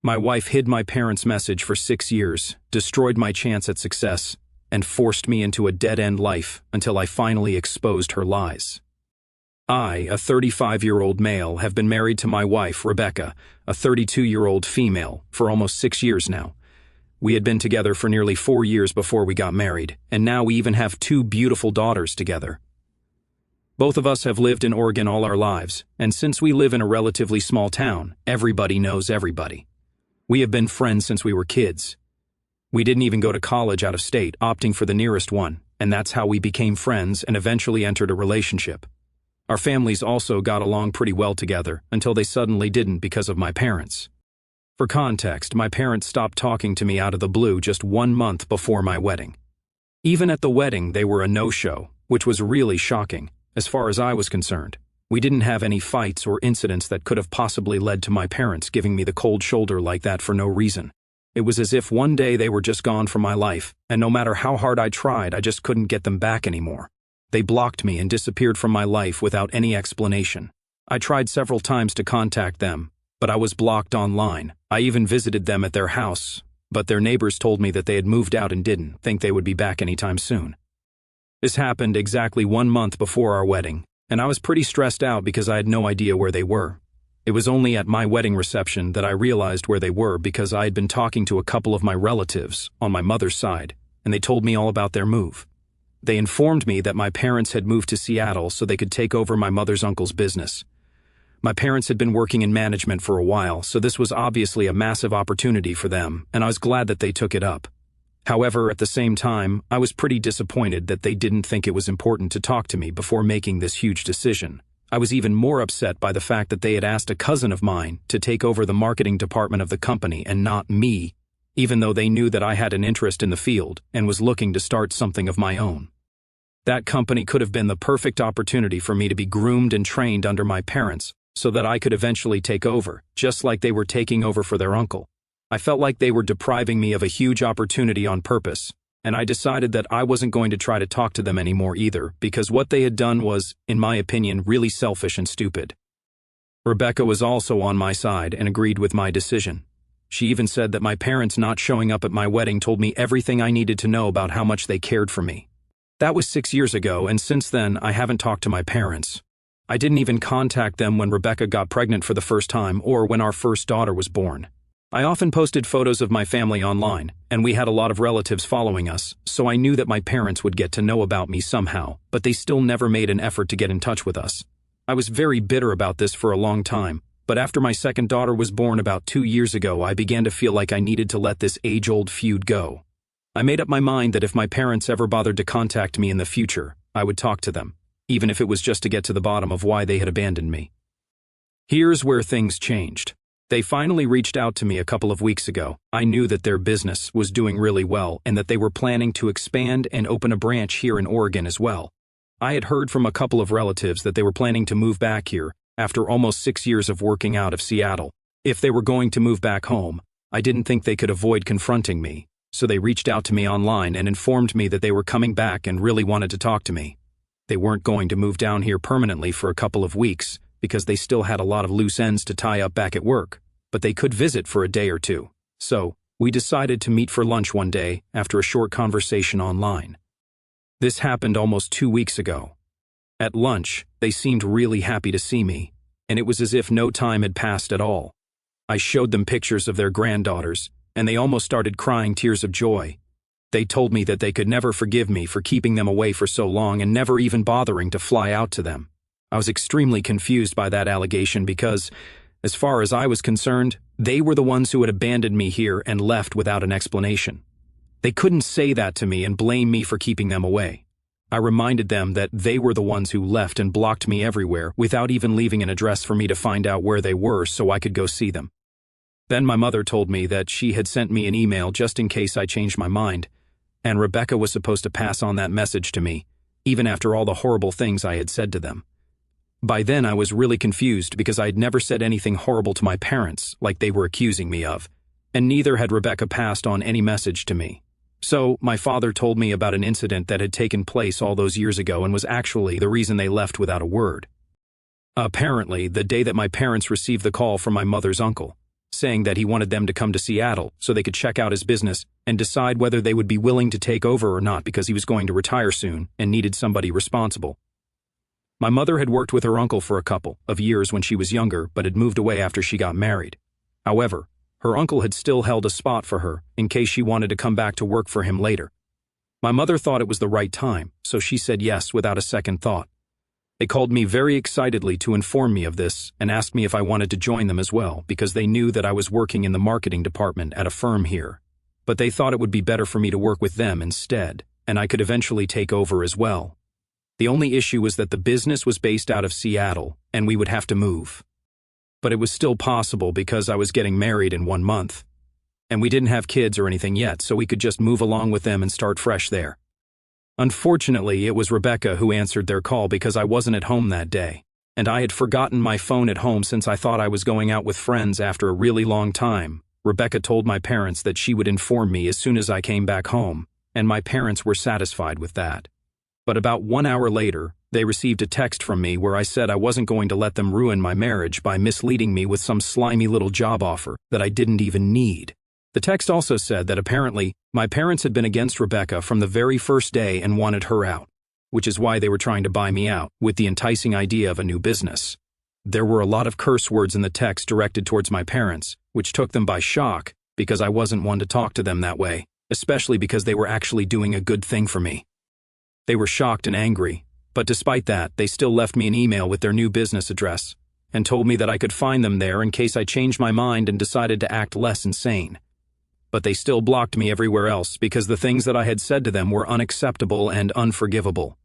My wife hid my parents' message for 6 years, destroyed my chance at success, and forced me into a dead-end life until I finally exposed her lies. I, a 35-year-old male, have been married to my wife, Rebecca, a 32-year-old female, for almost 6 years now. We had been together for nearly 4 years before we got married, and now we even have 2 beautiful daughters together. Both of us have lived in Oregon all our lives, and since we live in a relatively small town, everybody knows everybody. We have been friends since we were kids. We didn't even go to college out of state, opting for the nearest one, and that's how we became friends and eventually entered a relationship. Our families also got along pretty well together until they suddenly didn't because of my parents. For context, my parents stopped talking to me out of the blue just 1 month before my wedding. Even at the wedding, they were a no-show, which was really shocking, as far as I was concerned. We didn't have any fights or incidents that could have possibly led to my parents giving me the cold shoulder like that for no reason. It was as if one day they were just gone from my life, and no matter how hard I tried, I just couldn't get them back anymore. They blocked me and disappeared from my life without any explanation. I tried several times to contact them, but I was blocked online. I even visited them at their house, but their neighbors told me that they had moved out and didn't think they would be back anytime soon. This happened exactly 1 month before our wedding, and I was pretty stressed out because I had no idea where they were. It was only at my wedding reception that I realized where they were because I had been talking to a couple of my relatives on my mother's side, and they told me all about their move. They informed me that my parents had moved to Seattle so they could take over my mother's uncle's business. My parents had been working in management for a while, so this was obviously a massive opportunity for them, and I was glad that they took it up. However, at the same time, I was pretty disappointed that they didn't think it was important to talk to me before making this huge decision. I was even more upset by the fact that they had asked a cousin of mine to take over the marketing department of the company and not me, even though they knew that I had an interest in the field and was looking to start something of my own. That company could have been the perfect opportunity for me to be groomed and trained under my parents so that I could eventually take over, just like they were taking over for their uncle. I felt like they were depriving me of a huge opportunity on purpose, and I decided that I wasn't going to try to talk to them anymore either, because what they had done was, in my opinion, really selfish and stupid. Rebecca was also on my side and agreed with my decision. She even said that my parents not showing up at my wedding told me everything I needed to know about how much they cared for me. That was 6 years ago, and since then, I haven't talked to my parents. I didn't even contact them when Rebecca got pregnant for the first time or when our first daughter was born. I often posted photos of my family online, and we had a lot of relatives following us, so I knew that my parents would get to know about me somehow, but they still never made an effort to get in touch with us. I was very bitter about this for a long time, but after my second daughter was born about 2 years ago, I began to feel like I needed to let this age-old feud go. I made up my mind that if my parents ever bothered to contact me in the future, I would talk to them, even if it was just to get to the bottom of why they had abandoned me. Here's where things changed. They finally reached out to me a couple of weeks ago. I knew that their business was doing really well and that they were planning to expand and open a branch here in Oregon as well. I had heard from a couple of relatives that they were planning to move back here after almost 6 years of working out of Seattle. If they were going to move back home, I didn't think they could avoid confronting me, so they reached out to me online and informed me that they were coming back and really wanted to talk to me. They weren't going to move down here permanently for a couple of weeks, because they still had a lot of loose ends to tie up back at work, but they could visit for a day or two. So, we decided to meet for lunch one day after a short conversation online. This happened almost 2 weeks ago. At lunch, they seemed really happy to see me, and it was as if no time had passed at all. I showed them pictures of their granddaughters, and they almost started crying tears of joy. They told me that they could never forgive me for keeping them away for so long and never even bothering to fly out to them. I was extremely confused by that allegation because, as far as I was concerned, they were the ones who had abandoned me here and left without an explanation. They couldn't say that to me and blame me for keeping them away. I reminded them that they were the ones who left and blocked me everywhere without even leaving an address for me to find out where they were so I could go see them. Then my mother told me that she had sent me an email just in case I changed my mind, and Rebecca was supposed to pass on that message to me, even after all the horrible things I had said to them. By then I was really confused because I had never said anything horrible to my parents like they were accusing me of, and neither had Rebecca passed on any message to me. So my father told me about an incident that had taken place all those years ago and was actually the reason they left without a word. Apparently, the day that my parents received the call from my mother's uncle, saying that he wanted them to come to Seattle so they could check out his business and decide whether they would be willing to take over or not because he was going to retire soon and needed somebody responsible. My mother had worked with her uncle for a couple of years when she was younger, but had moved away after she got married. However, her uncle had still held a spot for her in case she wanted to come back to work for him later. My mother thought it was the right time, so she said yes without a second thought. They called me very excitedly to inform me of this and asked me if I wanted to join them as well because they knew that I was working in the marketing department at a firm here. But they thought it would be better for me to work with them instead, and I could eventually take over as well. The only issue was that the business was based out of Seattle, and we would have to move. But it was still possible because I was getting married in 1 month. And we didn't have kids or anything yet, so we could just move along with them and start fresh there. Unfortunately, it was Rebecca who answered their call because I wasn't at home that day, and I had forgotten my phone at home since I thought I was going out with friends after a really long time. Rebecca told my parents that she would inform me as soon as I came back home, and my parents were satisfied with that. But about 1 hour later, they received a text from me where I said I wasn't going to let them ruin my marriage by misleading me with some slimy little job offer that I didn't even need. The text also said that apparently my parents had been against Rebecca from the very first day and wanted her out, which is why they were trying to buy me out with the enticing idea of a new business. There were a lot of curse words in the text directed towards my parents, which took them by shock because I wasn't one to talk to them that way, especially because they were actually doing a good thing for me. They were shocked and angry, but despite that, they still left me an email with their new business address and told me that I could find them there in case I changed my mind and decided to act less insane. But they still blocked me everywhere else because the things that I had said to them were unacceptable and unforgivable.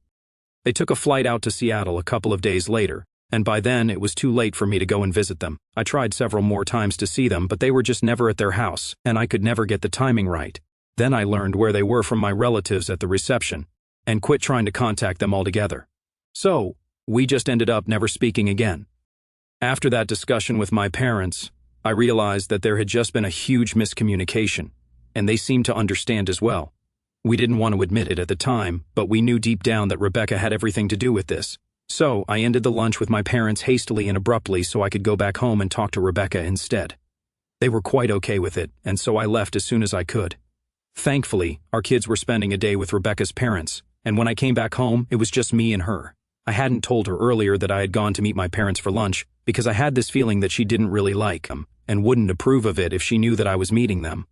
They took a flight out to Seattle a couple of days later, and by then it was too late for me to go and visit them. I tried several more times to see them, but they were just never at their house, and I could never get the timing right. Then I learned where they were from my relatives at the reception, and quit trying to contact them altogether. So, we just ended up never speaking again. After that discussion with my parents, I realized that there had just been a huge miscommunication, and they seemed to understand as well. We didn't want to admit it at the time, but we knew deep down that Rebecca had everything to do with this. So, I ended the lunch with my parents hastily and abruptly so I could go back home and talk to Rebecca instead. They were quite okay with it, and so I left as soon as I could. Thankfully, our kids were spending a day with Rebecca's parents, and when I came back home, it was just me and her. I hadn't told her earlier that I had gone to meet my parents for lunch because I had this feeling that she didn't really like them and wouldn't approve of it if she knew that I was meeting them.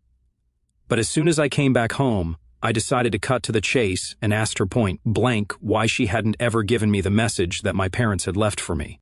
But as soon as I came back home, I decided to cut to the chase and asked her point blank why she hadn't ever given me the message that my parents had left for me.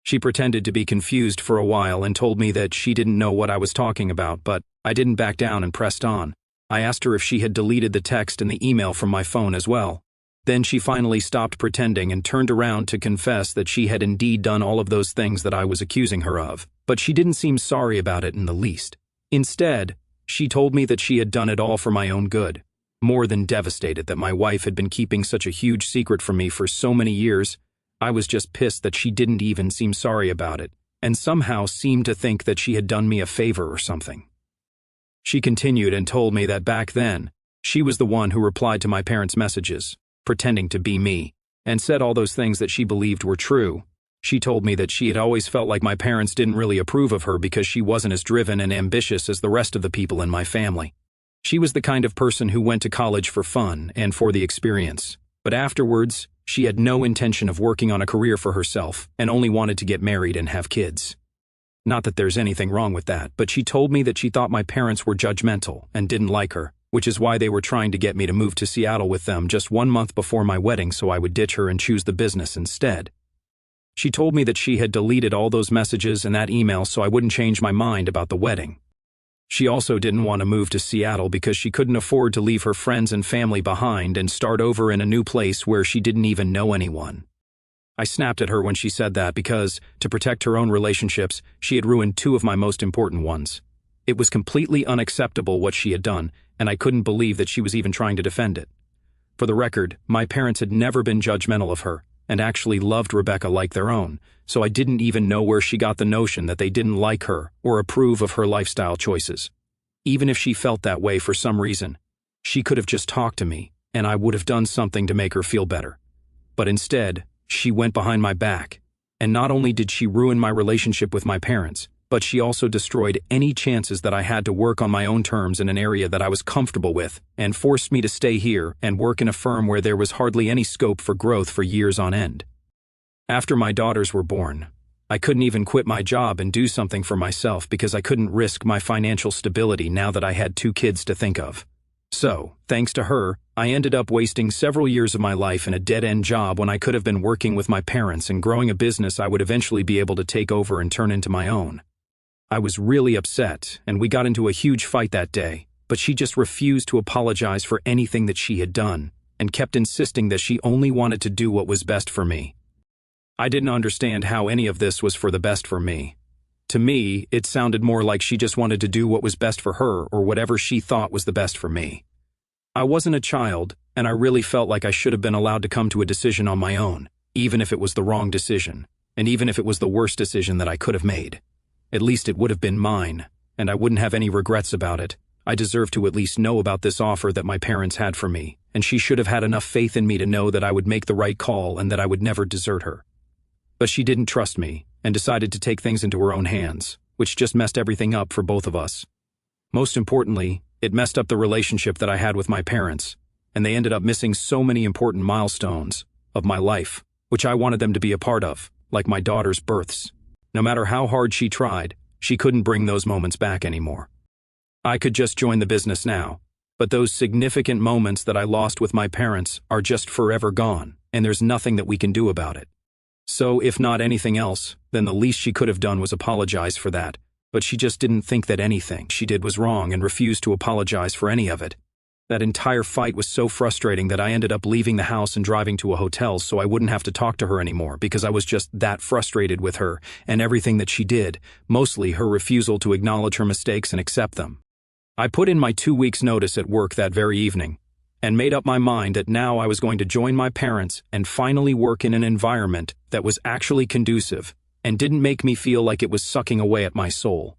She pretended to be confused for a while and told me that she didn't know what I was talking about, but I didn't back down and pressed on. I asked her if she had deleted the text and the email from my phone as well. Then she finally stopped pretending and turned around to confess that she had indeed done all of those things that I was accusing her of, but she didn't seem sorry about it in the least. Instead, she told me that she had done it all for my own good. More than devastated that my wife had been keeping such a huge secret from me for so many years, I was just pissed that she didn't even seem sorry about it, and somehow seemed to think that she had done me a favor or something. She continued and told me that back then, she was the one who replied to my parents' messages, pretending to be me, and said all those things that she believed were true. She told me that she had always felt like my parents didn't really approve of her because she wasn't as driven and ambitious as the rest of the people in my family. She was the kind of person who went to college for fun and for the experience, but afterwards, she had no intention of working on a career for herself and only wanted to get married and have kids. Not that there's anything wrong with that, but she told me that she thought my parents were judgmental and didn't like her, which is why they were trying to get me to move to Seattle with them just 1 month before my wedding so I would ditch her and choose the business instead. She told me that she had deleted all those messages and that email so I wouldn't change my mind about the wedding. She also didn't want to move to Seattle because she couldn't afford to leave her friends and family behind and start over in a new place where she didn't even know anyone. I snapped at her when she said that because, to protect her own relationships, she had ruined 2 of my most important ones. It was completely unacceptable what she had done, and I couldn't believe that she was even trying to defend it. For the record, my parents had never been judgmental of her, and actually loved Rebecca like their own, so I didn't even know where she got the notion that they didn't like her or approve of her lifestyle choices. Even if she felt that way for some reason, she could have just talked to me, and I would have done something to make her feel better. But instead, she went behind my back, and not only did she ruin my relationship with my parents, but she also destroyed any chances that I had to work on my own terms in an area that I was comfortable with, and forced me to stay here and work in a firm where there was hardly any scope for growth for years on end. After my daughters were born, I couldn't even quit my job and do something for myself because I couldn't risk my financial stability now that I had 2 kids to think of. So, thanks to her, I ended up wasting several years of my life in a dead-end job when I could have been working with my parents and growing a business I would eventually be able to take over and turn into my own. I was really upset, and we got into a huge fight that day, but she just refused to apologize for anything that she had done, and kept insisting that she only wanted to do what was best for me. I didn't understand how any of this was for the best for me. To me, it sounded more like she just wanted to do what was best for her or whatever she thought was the best for me. I wasn't a child, and I really felt like I should have been allowed to come to a decision on my own, even if it was the wrong decision, and even if it was the worst decision that I could have made. At least it would have been mine, and I wouldn't have any regrets about it. I deserved to at least know about this offer that my parents had for me, and she should have had enough faith in me to know that I would make the right call and that I would never desert her. But she didn't trust me, and decided to take things into her own hands, which just messed everything up for both of us. Most importantly, it messed up the relationship that I had with my parents, and they ended up missing so many important milestones of my life, which I wanted them to be a part of, like my daughter's births. No matter how hard she tried, she couldn't bring those moments back anymore. I could just join the business now, but those significant moments that I lost with my parents are just forever gone, and there's nothing that we can do about it. So, if not anything else, then the least she could have done was apologize for that, but she just didn't think that anything she did was wrong and refused to apologize for any of it. That entire fight was so frustrating that I ended up leaving the house and driving to a hotel so I wouldn't have to talk to her anymore because I was just that frustrated with her and everything that she did, mostly her refusal to acknowledge her mistakes and accept them. I put in my 2 weeks' notice at work that very evening and made up my mind that now I was going to join my parents and finally work in an environment that was actually conducive and didn't make me feel like it was sucking away at my soul.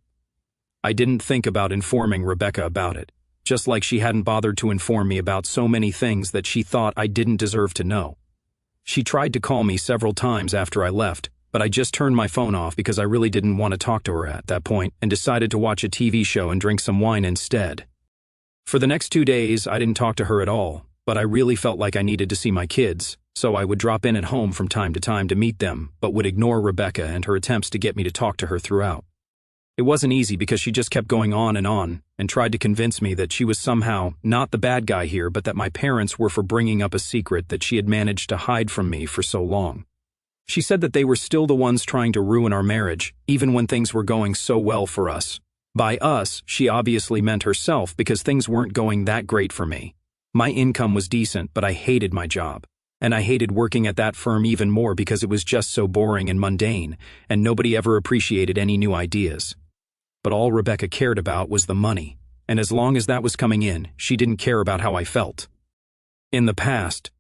I didn't think about informing Rebecca about it, just like she hadn't bothered to inform me about so many things that she thought I didn't deserve to know. She tried to call me several times after I left, but I just turned my phone off because I really didn't want to talk to her at that point and decided to watch a TV show and drink some wine instead. For the next 2 days, I didn't talk to her at all, but I really felt like I needed to see my kids, so I would drop in at home from time to meet them, but would ignore Rebecca and her attempts to get me to talk to her throughout. It wasn't easy because she just kept going on and tried to convince me that she was somehow not the bad guy here, but that my parents were for bringing up a secret that she had managed to hide from me for so long. She said that they were still the ones trying to ruin our marriage, even when things were going so well for us. By us, she obviously meant herself because things weren't going that great for me. My income was decent, but I hated my job. And I hated working at that firm even more because it was just so boring and mundane, and nobody ever appreciated any new ideas. But all Rebecca cared about was the money, and as long as that was coming in, she didn't care about how I felt. In the past,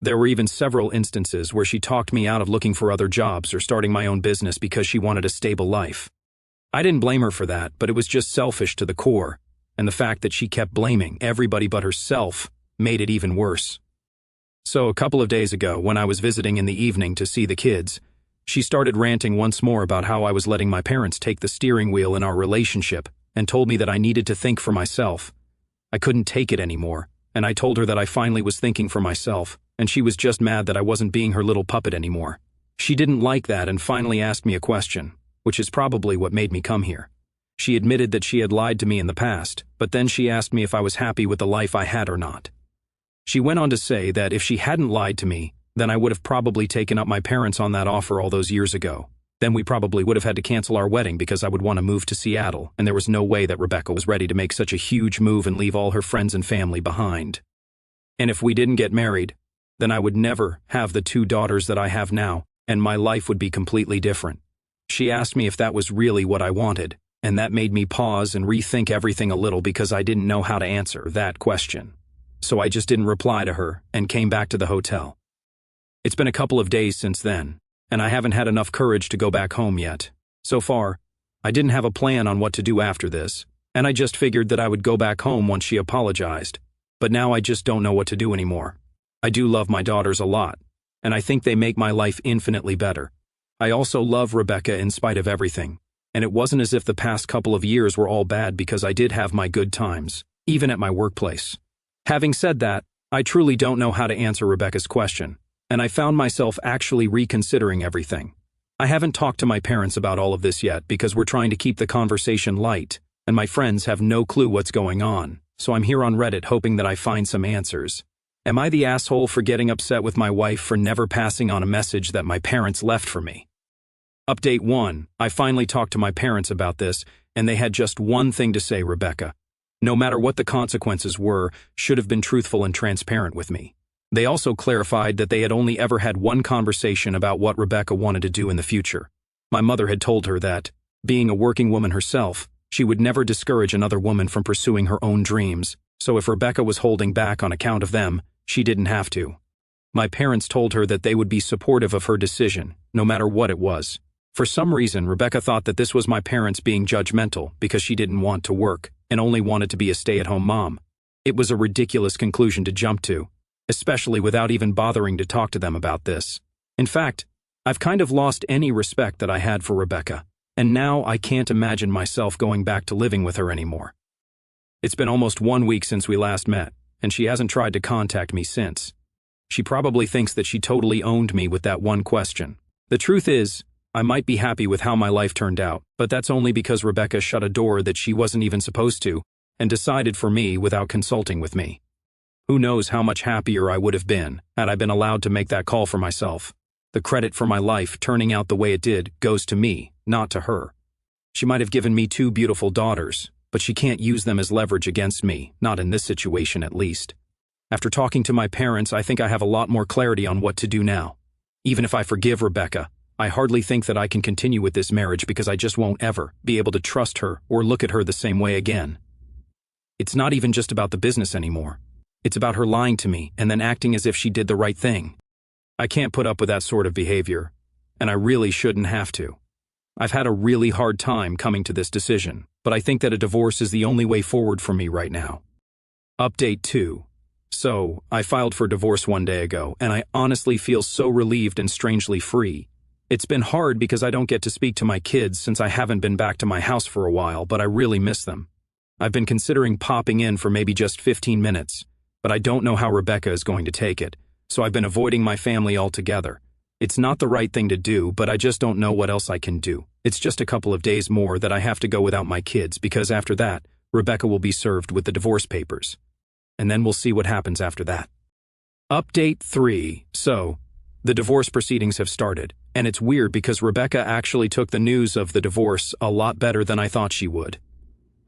there were even several instances where she talked me out of looking for other jobs or starting my own business because she wanted a stable life. I didn't blame her for that, but it was just selfish to the core, and the fact that she kept blaming everybody but herself made it even worse. So a couple of days ago, when I was visiting in the evening to see the kids, she started ranting once more about how I was letting my parents take the steering wheel in our relationship and told me that I needed to think for myself. I couldn't take it anymore, and I told her that I finally was thinking for myself, and she was just mad that I wasn't being her little puppet anymore. She didn't like that and finally asked me a question, which is probably what made me come here. She admitted that she had lied to me in the past, but then she asked me if I was happy with the life I had or not. She went on to say that if she hadn't lied to me, then I would have probably taken up my parents on that offer all those years ago. Then we probably would have had to cancel our wedding because I would want to move to Seattle, and there was no way that Rebecca was ready to make such a huge move and leave all her friends and family behind. And if we didn't get married, then I would never have the 2 daughters that I have now, and my life would be completely different. She asked me if that was really what I wanted, and that made me pause and rethink everything a little because I didn't know how to answer that question. So I just didn't reply to her and came back to the hotel. It's been a couple of days since then, and I haven't had enough courage to go back home yet. So far, I didn't have a plan on what to do after this, and I just figured that I would go back home once she apologized. But now I just don't know what to do anymore. I do love my daughters a lot, and I think they make my life infinitely better. I also love Rebecca in spite of everything, And it wasn't as if the past couple of years were all bad because I did have my good times, even at my workplace. Having said that, I truly don't know how to answer Rebecca's question, and I found myself actually reconsidering everything. I haven't talked to my parents about all of this yet because we're trying to keep the conversation light, and my friends have no clue what's going on, so I'm here on Reddit hoping that I find some answers. Am I the asshole for getting upset with my wife for never passing on a message that my parents left for me? Update 1. I finally talked to my parents about this, and they had just one thing to say, Rebecca. No matter what the consequences were, should have been truthful and transparent with me. They also clarified that they had only ever had one conversation about what Rebecca wanted to do in the future. My mother had told her that, being a working woman herself, she would never discourage another woman from pursuing her own dreams, so if Rebecca was holding back on account of them, she didn't have to. My parents told her that they would be supportive of her decision, no matter what it was. For some reason, Rebecca thought that this was my parents being judgmental because she didn't want to work and only wanted to be a stay-at-home mom. It was a ridiculous conclusion to jump to, especially without even bothering to talk to them about this. In fact, I've kind of lost any respect that I had for Rebecca, and now I can't imagine myself going back to living with her anymore. It's been almost 1 week since we last met, and she hasn't tried to contact me since. She probably thinks that she totally owned me with that one question. The truth is, I might be happy with how my life turned out, but that's only because Rebecca shut a door that she wasn't even supposed to, and decided for me without consulting with me. Who knows how much happier I would have been had I been allowed to make that call for myself. The credit for my life turning out the way it did goes to me, not to her. She might have given me 2 beautiful daughters, but she can't use them as leverage against me, not in this situation at least. After talking to my parents, I think I have a lot more clarity on what to do now. Even if I forgive Rebecca, I hardly think that I can continue with this marriage because I just won't ever be able to trust her or look at her the same way again. It's not even just about the business anymore. It's about her lying to me and then acting as if she did the right thing. I can't put up with that sort of behavior, and I really shouldn't have to. I've had a really hard time coming to this decision, but I think that a divorce is the only way forward for me right now. Update 2. So, I filed for divorce 1 day ago, and I honestly feel so relieved and strangely free. It's been hard because I don't get to speak to my kids since I haven't been back to my house for a while, but I really miss them. I've been considering popping in for maybe just 15 minutes, but I don't know how Rebecca is going to take it, so I've been avoiding my family altogether. It's not the right thing to do, but I just don't know what else I can do. It's just a couple of days more that I have to go without my kids because after that, Rebecca will be served with the divorce papers. And then we'll see what happens after that. Update 3. So, the divorce proceedings have started, and it's weird because Rebecca actually took the news of the divorce a lot better than I thought she would.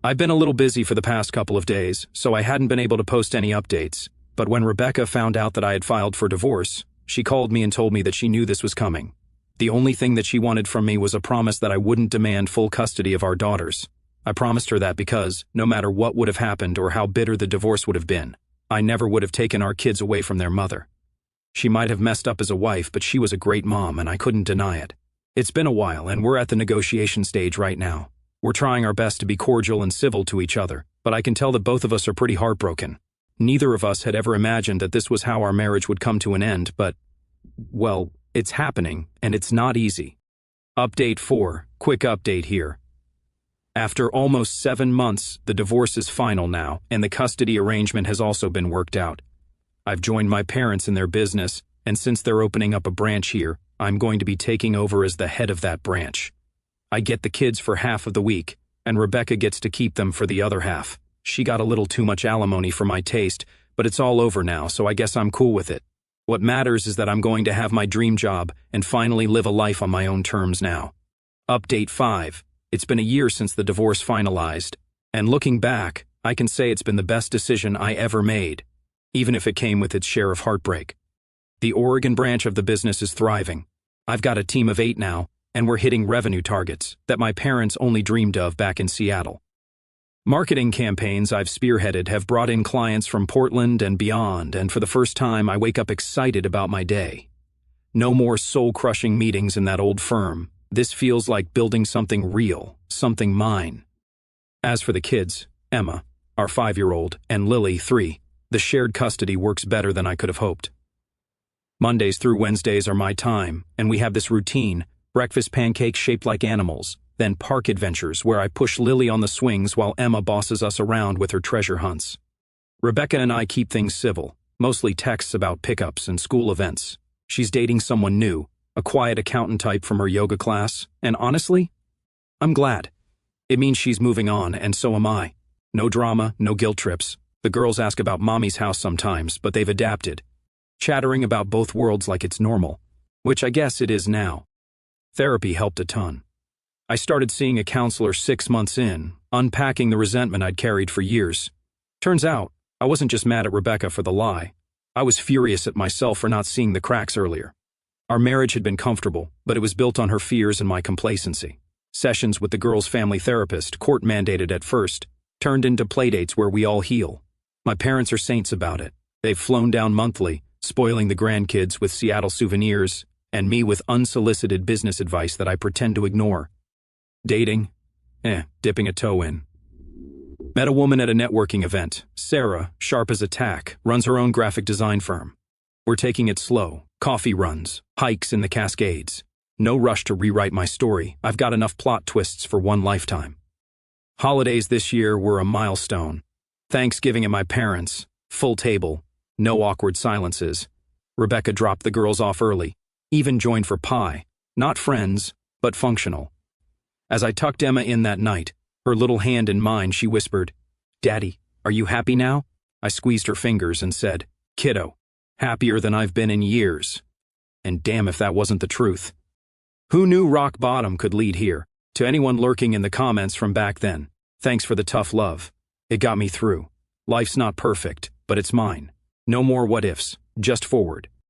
I've been a little busy for the past couple of days, so I hadn't been able to post any updates, but when Rebecca found out that I had filed for divorce, she called me and told me that she knew this was coming. The only thing that she wanted from me was a promise that I wouldn't demand full custody of our daughters. I promised her that because, no matter what would have happened or how bitter the divorce would have been, I never would have taken our kids away from their mother. She might have messed up as a wife, but she was a great mom and I couldn't deny it. It's been a while and we're at the negotiation stage right now. We're trying our best to be cordial and civil to each other, but I can tell that both of us are pretty heartbroken. Neither of us had ever imagined that this was how our marriage would come to an end, but, well, it's happening and it's not easy. Update 4. Quick update here. After almost 7 months, the divorce is final now, and the custody arrangement has also been worked out. I've joined my parents in their business, and since they're opening up a branch here, I'm going to be taking over as the head of that branch. I get the kids for half of the week, and Rebecca gets to keep them for the other half. She got a little too much alimony for my taste, but it's all over now, so I guess I'm cool with it. What matters is that I'm going to have my dream job and finally live a life on my own terms now. Update 5. It's been a year since the divorce finalized, and looking back, I can say it's been the best decision I ever made, even if it came with its share of heartbreak. The Oregon branch of the business is thriving. I've got a team of 8 now, and we're hitting revenue targets that my parents only dreamed of back in Seattle. Marketing campaigns I've spearheaded have brought in clients from Portland and beyond, and for the first time I wake up excited about my day. No more soul-crushing meetings in that old firm. This feels like building something real, something mine. As for the kids, Emma, our 5-year-old, and Lily, 3, the shared custody works better than I could have hoped. Mondays through Wednesdays are my time, and we have this routine: breakfast pancakes shaped like animals, Then park adventures where I push Lily on the swings while Emma bosses us around with her treasure hunts. Rebecca and I keep things civil, mostly texts about pickups and school events. She's dating someone new, a quiet accountant type from her yoga class, and honestly, I'm glad. It means she's moving on, and so am I. No drama, no guilt trips. The girls ask about mommy's house sometimes, but they've adapted, chattering about both worlds like it's normal, which I guess it is now. Therapy helped a ton. I started seeing a counselor 6 months in, unpacking the resentment I'd carried for years. Turns out, I wasn't just mad at Rebecca for the lie. I was furious at myself for not seeing the cracks earlier. Our marriage had been comfortable, but it was built on her fears and my complacency. Sessions with the girl's family therapist, court-mandated at first, turned into playdates where we all heal. My parents are saints about it. They've flown down monthly, spoiling the grandkids with Seattle souvenirs, and me with unsolicited business advice that I pretend to ignore. Dating? Dipping a toe in. Met a woman at a networking event. Sarah, sharp as a tack, runs her own graphic design firm. We're taking it slow. Coffee runs, hikes in the Cascades. No rush to rewrite my story. I've got enough plot twists for one lifetime. Holidays this year were a milestone. Thanksgiving at my parents', full table, no awkward silences. Rebecca dropped the girls off early, even joined for pie. Not friends, but functional. As I tucked Emma in that night, her little hand in mine, she whispered, "Daddy, are you happy now?" I squeezed her fingers and said, "Kiddo, happier than I've been in years." And damn if that wasn't the truth. Who knew rock bottom could lead here? To anyone lurking in the comments from back then, thanks for the tough love. It got me through. Life's not perfect, but it's mine. No more what ifs, just forward.